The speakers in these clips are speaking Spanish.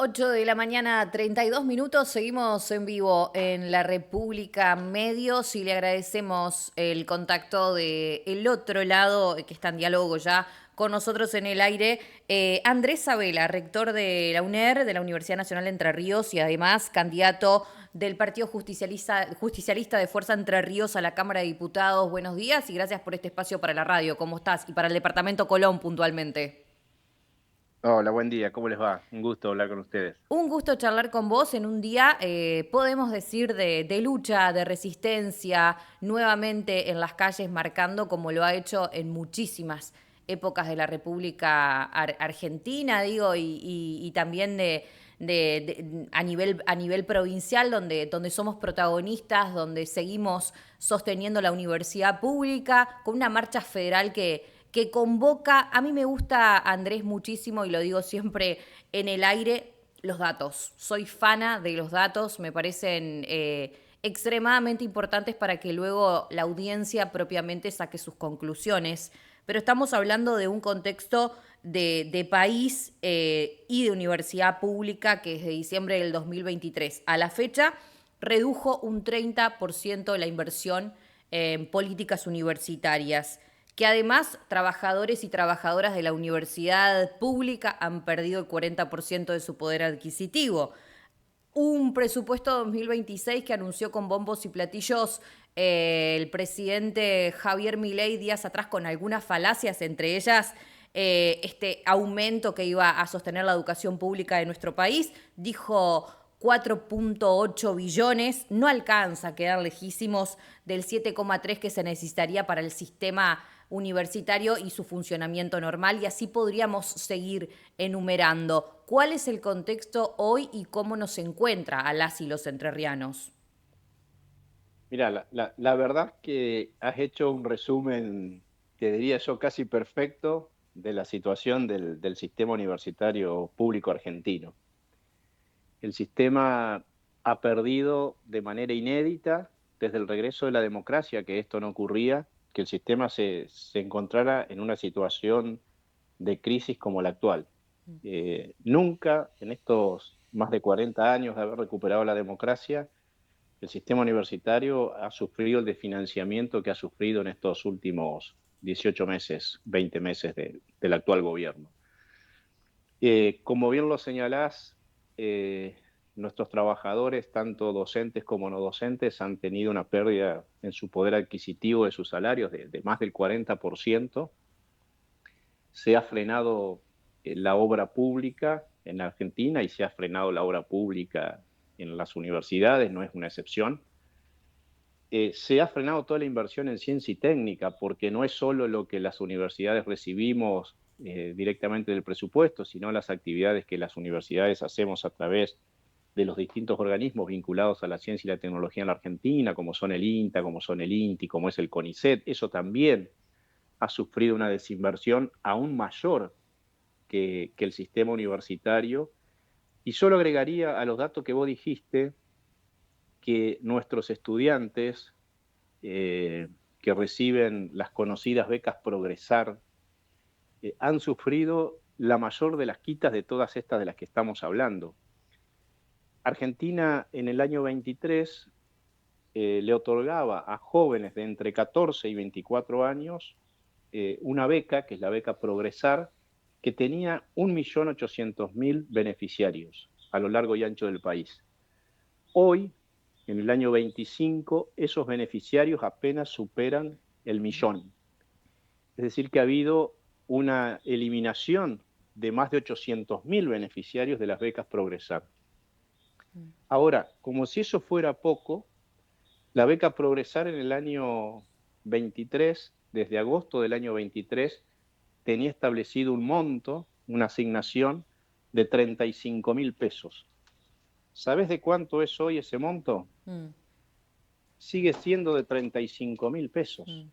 8 de la mañana, 32 minutos. Seguimos en vivo en la República Medios y le agradecemos el contacto de el otro lado que está en diálogo ya con nosotros en el aire, Andrés Sabela, rector de la UNER, de la Universidad Nacional de Entre Ríos y además candidato del Partido Justicialista de Fuerza Entre Ríos a la Cámara de Diputados. Buenos días y gracias por este espacio para la radio. ¿Cómo estás? Y para el Departamento Colón puntualmente. Hola, buen día, ¿cómo les va? Un gusto hablar con ustedes. Un gusto charlar con vos en un día, podemos decir, de lucha, de resistencia, nuevamente en las calles, marcando como lo ha hecho en muchísimas épocas de la República Argentina, digo, y también a nivel provincial, donde somos protagonistas, donde seguimos sosteniendo la universidad pública, con una marcha federal que convoca. A mí me gusta, Andrés, muchísimo, y lo digo siempre en el aire, los datos. Soy fana de los datos, me parecen extremadamente importantes para que luego la audiencia propiamente saque sus conclusiones. Pero estamos hablando de un contexto de país y de universidad pública que desde diciembre del 2023 a la fecha redujo un 30% la inversión en políticas universitarias, que además trabajadores y trabajadoras de la universidad pública han perdido el 40% de su poder adquisitivo. Un presupuesto 2026 que anunció con bombos y platillos el presidente Javier Milei días atrás, con algunas falacias, entre ellas este aumento que iba a sostener la educación pública de nuestro país. Dijo 4.8 billones, no alcanza a quedar lejísimos del 7,3 que se necesitaría para el sistema universitario y su funcionamiento normal, y así podríamos seguir enumerando. ¿Cuál es el contexto hoy y cómo nos encuentra a las y los entrerrianos? Mira, la verdad que has hecho un resumen, te diría yo, casi perfecto de la situación del sistema universitario público argentino. El sistema ha perdido de manera inédita, desde el regreso de la democracia, que esto no ocurría, que el sistema se encontrara en una situación de crisis como la actual. Nunca en estos más de 40 años de haber recuperado la democracia, el sistema universitario ha sufrido el desfinanciamiento que ha sufrido en estos últimos 18 meses, 20 meses del actual gobierno. Como bien lo señalás, nuestros trabajadores, tanto docentes como no docentes, han tenido una pérdida en su poder adquisitivo de sus salarios de más del 40%. Se ha frenado la obra pública en la Argentina y se ha frenado la obra pública en las universidades, no es una excepción. Se ha frenado toda la inversión en ciencia y técnica, porque no es solo lo que las universidades recibimos directamente del presupuesto, sino las actividades que las universidades hacemos a través de los distintos organismos vinculados a la ciencia y la tecnología en la Argentina, como son el INTA, como son el INTI, como es el CONICET. Eso también ha sufrido una desinversión aún mayor que el sistema universitario. Y solo agregaría a los datos que vos dijiste que nuestros estudiantes que reciben las conocidas becas Progresar han sufrido la mayor de las quitas de todas estas de las que estamos hablando. Argentina en el año 23 le otorgaba a jóvenes de entre 14 y 24 años una beca, que es la beca Progresar, que tenía 1.800.000 beneficiarios a lo largo y ancho del país. Hoy, en el año 25, esos beneficiarios apenas superan el millón. Es decir, que ha habido una eliminación de más de 800.000 beneficiarios de las becas Progresar. Ahora, como si eso fuera poco, la beca Progresar en el año 23, desde agosto del año 23, tenía establecido un monto, una asignación de 35.000 pesos. ¿Sabes de cuánto es hoy ese monto? Mm, Sigue siendo de 35.000 pesos. mm.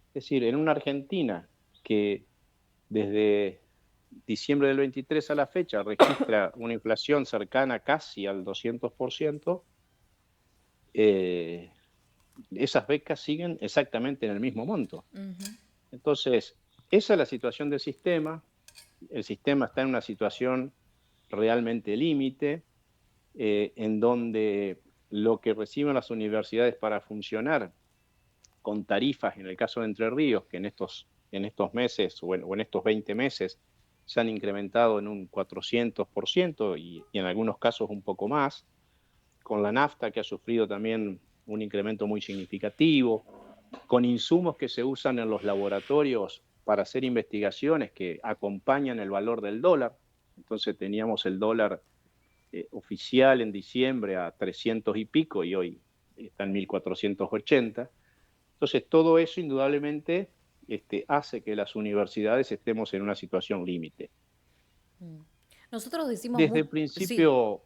Es decir, en una Argentina que desde diciembre del 23 a la fecha registra una inflación cercana casi al 200%, eh, esas becas siguen exactamente en el mismo monto. Entonces, esa es la situación del sistema. El sistema está en una situación realmente límite, en donde lo que reciben las universidades para funcionar con tarifas, en el caso de Entre Ríos, que en estos meses o en estos 20 meses se han incrementado en un 400% y en algunos casos un poco más, con la nafta que ha sufrido también un incremento muy significativo, con insumos que se usan en los laboratorios para hacer investigaciones que acompañan el valor del dólar. Entonces teníamos el dólar oficial en diciembre a 300 y pico y hoy está en 1480. Entonces todo eso indudablemente hace que las universidades estemos en una situación límite. Mm. Nosotros decimos Desde muy... el Sí, principio,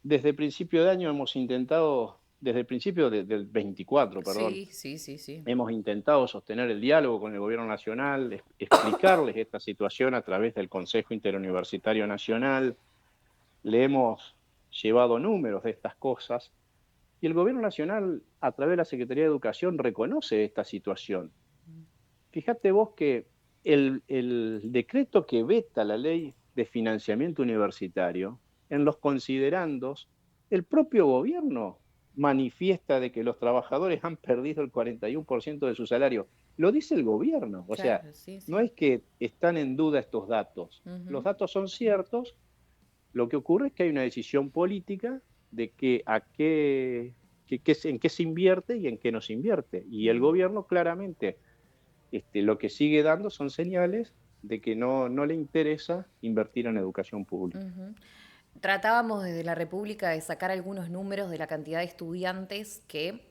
desde el principio de año hemos intentado, desde el principio del 24, perdón, sí, sí, sí, sí. hemos intentado sostener el diálogo con el gobierno nacional, explicarles esta situación a través del Consejo Interuniversitario Nacional. Le hemos llevado números de estas cosas y el gobierno nacional, a través de la Secretaría de Educación, reconoce esta situación. Fíjate vos que el decreto que veta la ley de financiamiento universitario, en los considerandos, el propio gobierno manifiesta de que los trabajadores han perdido el 41% de su salario. Lo dice el gobierno, o sea, Claro, sí, no sí. es que están en duda estos datos. Los Ujú. datos son ciertos, lo que ocurre es que hay una decisión política de que en qué se invierte y en qué no se invierte. Y el Mm, gobierno claramente lo que sigue dando son señales de que no le interesa invertir en educación pública. ujú. Tratábamos desde la República de sacar algunos números de la cantidad de estudiantes que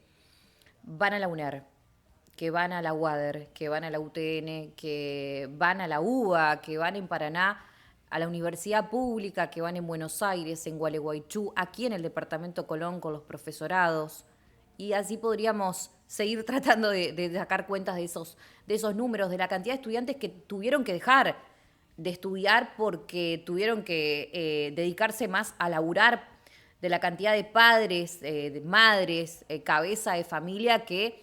van a la UNER, que van a la UADER, que van a la UTN, que van a la UBA, que van en Paraná a la universidad pública, que van en Buenos Aires, en Gualeguaychú, aquí en el departamento Colón con los profesorados. Y así podríamos seguir tratando de sacar cuentas de esos números, de la cantidad de estudiantes que tuvieron que dejar de estudiar porque tuvieron que dedicarse más a laburar, de la cantidad de padres, de madres, cabeza de familia que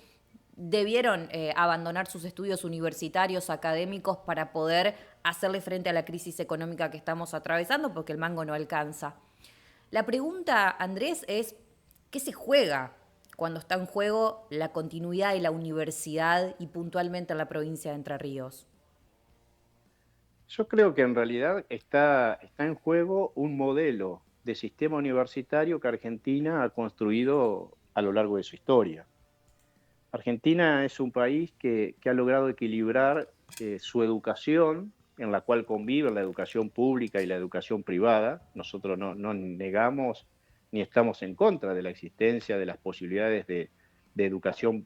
debieron abandonar sus estudios universitarios, académicos, para poder hacerle frente a la crisis económica que estamos atravesando, porque el mango no alcanza. La pregunta, Andrés, es, ¿qué se juega cuando está en juego la continuidad de la universidad y puntualmente en la provincia de Entre Ríos? Yo creo que en realidad está en juego un modelo de sistema universitario que Argentina ha construido a lo largo de su historia. Argentina es un país que ha logrado equilibrar su educación, en la cual conviven la educación pública y la educación privada. Nosotros no negamos ni estamos en contra de la existencia de las posibilidades de educación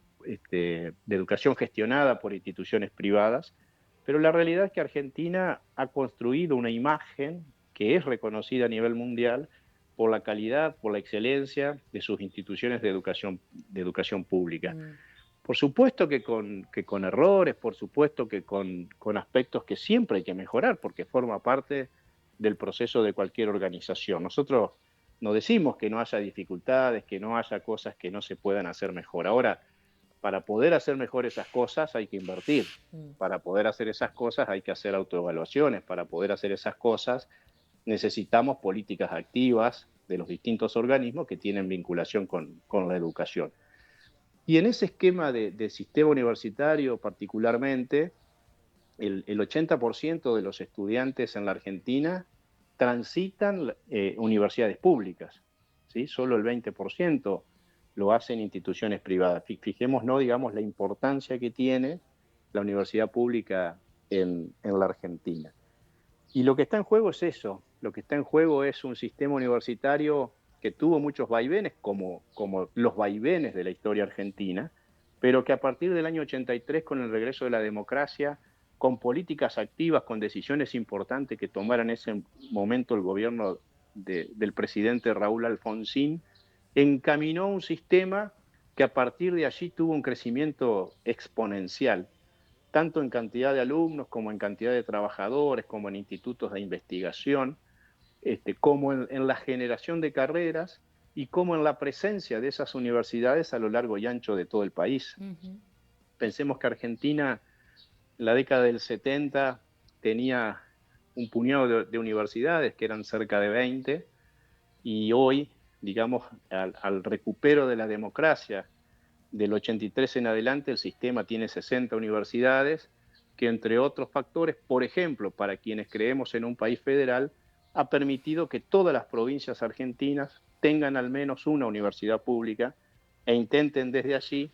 gestionada por instituciones privadas, pero la realidad es que Argentina ha construido una imagen que es reconocida a nivel mundial por la calidad, por la excelencia de sus instituciones de educación pública. Mm, Por supuesto que con errores, por supuesto que con aspectos que siempre hay que mejorar, porque forma parte del proceso de cualquier organización. Nosotros no decimos que no haya dificultades, que no haya cosas que no se puedan hacer mejor. Ahora, para poder hacer mejor esas cosas hay que invertir. mm, Para poder hacer esas cosas hay que hacer autoevaluaciones. Para poder hacer esas cosas necesitamos políticas activas de los distintos organismos que tienen vinculación con la educación. Y en ese esquema de sistema universitario particularmente, el 80% de los estudiantes en la Argentina transitan universidades públicas, ¿sí? Solo el 20% lo hacen instituciones privadas. Fijémonos, digamos, la importancia que tiene la universidad pública en la Argentina. Y lo que está en juego es eso, lo que está en juego es un sistema universitario que tuvo muchos vaivenes, como los vaivenes de la historia argentina, pero que a partir del año 83, con el regreso de la democracia, con políticas activas, con decisiones importantes que tomara en ese momento el gobierno del presidente Raúl Alfonsín, encaminó un sistema que a partir de allí tuvo un crecimiento exponencial tanto en cantidad de alumnos como en cantidad de trabajadores, como en institutos de investigación, como en la generación de carreras y como en la presencia de esas universidades a lo largo y ancho de todo el país. ujú, Pensemos que Argentina en la década del 70 tenía un puñado de universidades, que eran cerca de 20, y hoy, digamos, al recupero de la democracia del 83 en adelante, el sistema tiene 60 universidades, que entre otros factores, por ejemplo, para quienes creemos en un país federal, ha permitido que todas las provincias argentinas tengan al menos una universidad pública e intenten desde allí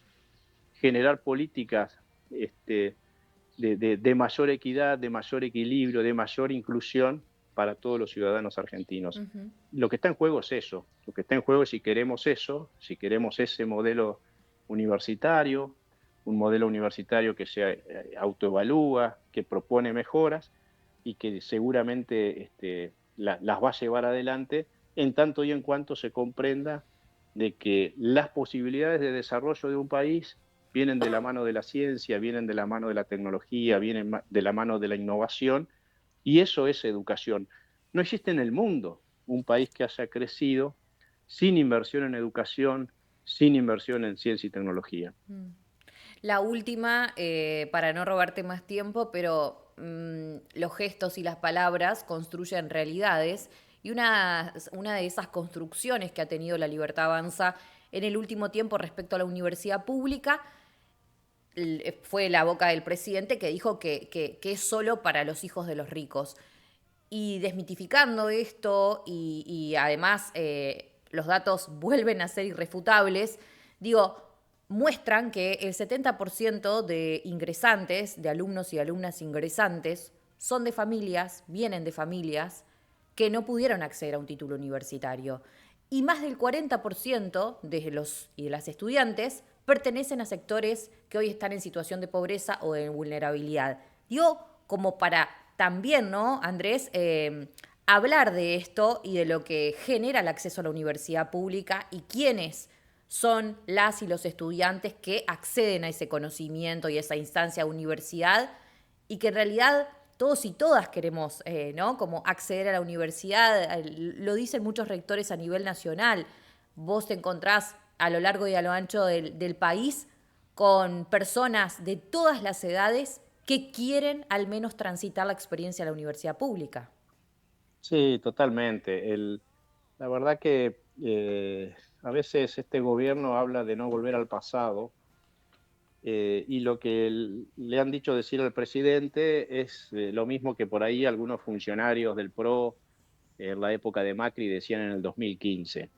generar políticas de mayor equidad, de mayor equilibrio, de mayor inclusión para todos los ciudadanos argentinos. Ujú. Lo que está en juego es eso, lo que está en juego es si queremos eso, si queremos ese modelo universitario, un modelo universitario que se autoevalúa, que propone mejoras y que seguramente las va a llevar adelante en tanto y en cuanto se comprenda de que las posibilidades de desarrollo de un país vienen de la mano de la ciencia, vienen de la mano de la tecnología, vienen de la mano de la innovación, y eso es educación. No existe en el mundo un país que haya crecido sin inversión en educación, sin inversión en ciencia y tecnología. La última, para no robarte más tiempo, pero los gestos y las palabras construyen realidades y una de esas construcciones que ha tenido la Libertad Avanza en el último tiempo respecto a la universidad pública fue la boca del presidente que dijo que es solo para los hijos de los ricos. Y desmitificando esto y además los datos vuelven a ser irrefutables, digo, muestran que el 70% de ingresantes, de alumnos y alumnas ingresantes, son de familias, vienen de familias que no pudieron acceder a un título universitario. Y más del 40% de los y de las estudiantes pertenecen a sectores que hoy están en situación de pobreza o de vulnerabilidad. Digo, como para también, ¿no, Andrés? Hablar de esto y de lo que genera el acceso a la universidad pública y quiénes son las y los estudiantes que acceden a ese conocimiento y esa instancia de universidad y que en realidad todos y todas queremos, ¿no? Como acceder a la universidad, lo dicen muchos rectores a nivel nacional. Vos te encontrás a lo largo y a lo ancho del país con personas de todas las edades que quieren al menos transitar la experiencia de la universidad pública. Sí, totalmente. La verdad que a veces este gobierno habla de no volver al pasado, y lo que le han dicho decir al presidente es lo mismo que por ahí algunos funcionarios del PRO en la época de Macri decían en el 2015.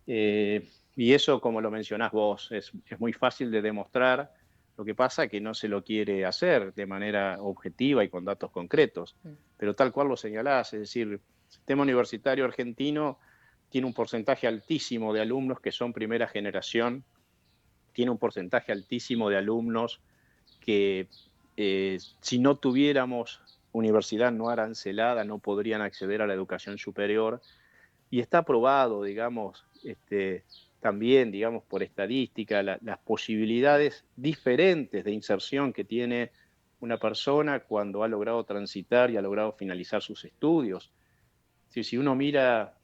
Eh, y eso, como lo mencionás vos, es muy fácil de demostrar. Lo que pasa es que no se lo quiere hacer de manera objetiva y con datos concretos. Pero tal cual lo señalás, es decir, el sistema universitario argentino tiene un porcentaje altísimo de alumnos que son primera generación, tiene un porcentaje altísimo de alumnos que si no tuviéramos universidad no arancelada no podrían acceder a la educación superior, y está probado, digamos, también, digamos, por estadística, las posibilidades diferentes de inserción que tiene una persona cuando ha logrado transitar y ha logrado finalizar sus estudios. Si uno mira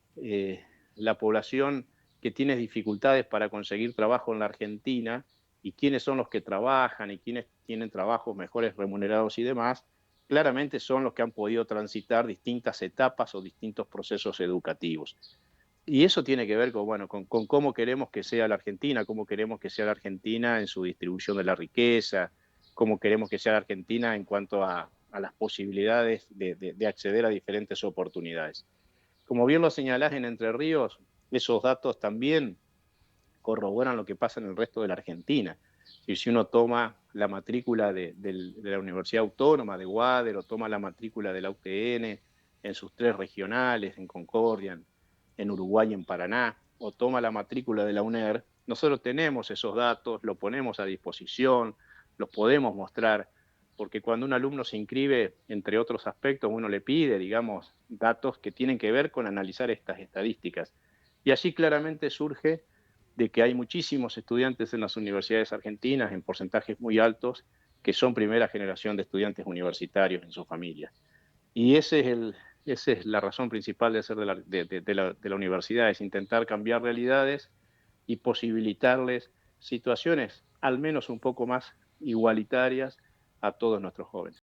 la población que tiene dificultades para conseguir trabajo en la Argentina y quiénes son los que trabajan y quiénes tienen trabajos mejores remunerados y demás, claramente son los que han podido transitar distintas etapas o distintos procesos educativos. Y eso tiene que ver con, bueno, con cómo queremos que sea la Argentina, cómo queremos que sea la Argentina en su distribución de la riqueza, cómo queremos que sea la Argentina en cuanto a las posibilidades de acceder a diferentes oportunidades. Como bien lo señalás en Entre Ríos, esos datos también corroboran lo que pasa en el resto de la Argentina. Si uno toma la matrícula de la Universidad Autónoma de Guadero, toma la matrícula de la UTN en sus tres regionales, en Concordia, en Uruguay y en Paraná, o toma la matrícula de la UNER, nosotros tenemos esos datos, los ponemos a disposición, los podemos mostrar, porque cuando un alumno se inscribe, entre otros aspectos, uno le pide, digamos, datos que tienen que ver con analizar estas estadísticas. Y allí claramente surge de que hay muchísimos estudiantes en las universidades argentinas, en porcentajes muy altos, que son primera generación de estudiantes universitarios en sus familias. Y esa es la razón principal de ser de la universidad, es intentar cambiar realidades y posibilitarles situaciones al menos un poco más igualitarias a todos nuestros jóvenes.